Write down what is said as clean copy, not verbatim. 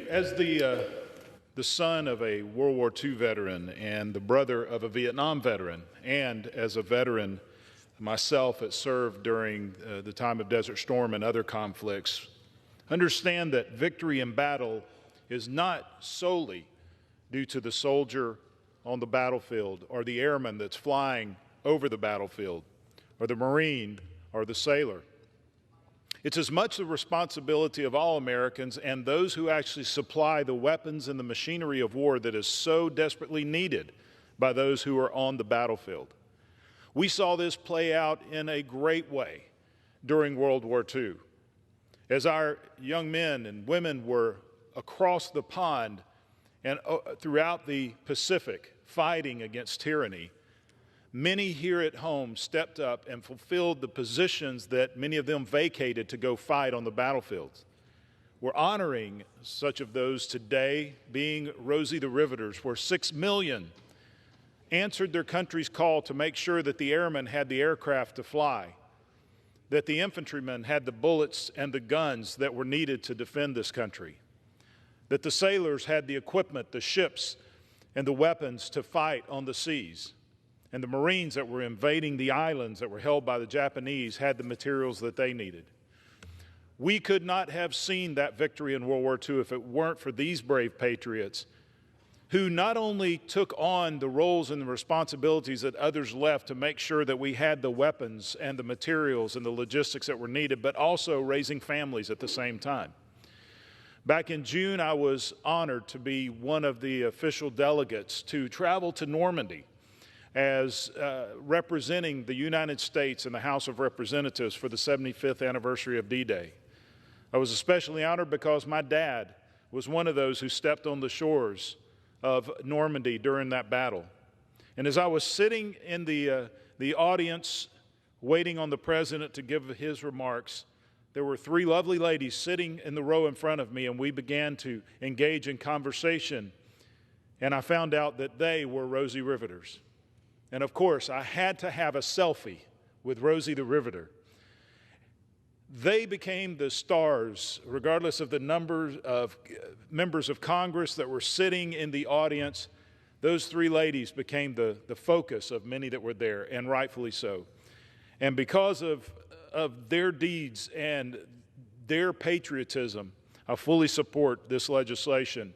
As the son of a World War II veteran and the brother of a Vietnam veteran, and as a veteran myself that served during the time of Desert Storm and other conflicts, understand that victory in battle is not solely due to the soldier on the battlefield or the airman that's flying over the battlefield or the Marine or the sailor. It's as much the responsibility of all Americans and those who actually supply the weapons and the machinery of war that is so desperately needed by those who are on the battlefield. We saw this play out in a great way during World War II. As our young men and women were across the pond and throughout the Pacific fighting against tyranny, many here at home stepped up and fulfilled the positions that many of them vacated to go fight on the battlefields. We're honoring such of those today, being Rosie the Riveters, where 6 million answered their country's call to make sure that the airmen had the aircraft to fly, that the infantrymen had the bullets and the guns that were needed to defend this country, that the sailors had the equipment, the ships, and the weapons to fight on the seas, and the Marines that were invading the islands that were held by the Japanese had the materials that they needed. We could not have seen that victory in World War II if it weren't for these brave patriots who not only took on the roles and the responsibilities that others left to make sure that we had the weapons and the materials and the logistics that were needed, but also raising families at the same time. Back in June, I was honored to be one of the official delegates to travel to Normandy as representing the United States in the House of Representatives for the 75th anniversary of D-Day. I was especially honored because my dad was one of those who stepped on the shores of Normandy during that battle. And as I was sitting in the audience waiting on the president to give his remarks, there were 3 lovely ladies sitting in the row in front of me, and we began to engage in conversation, and I found out that they were Rosie Riveters. And of course, I had to have a selfie with Rosie the Riveter. They became the stars, regardless of the number of members of Congress that were sitting in the audience. Those 3 ladies became the focus of many that were there, and rightfully so. And because of their deeds and their patriotism, I fully support this legislation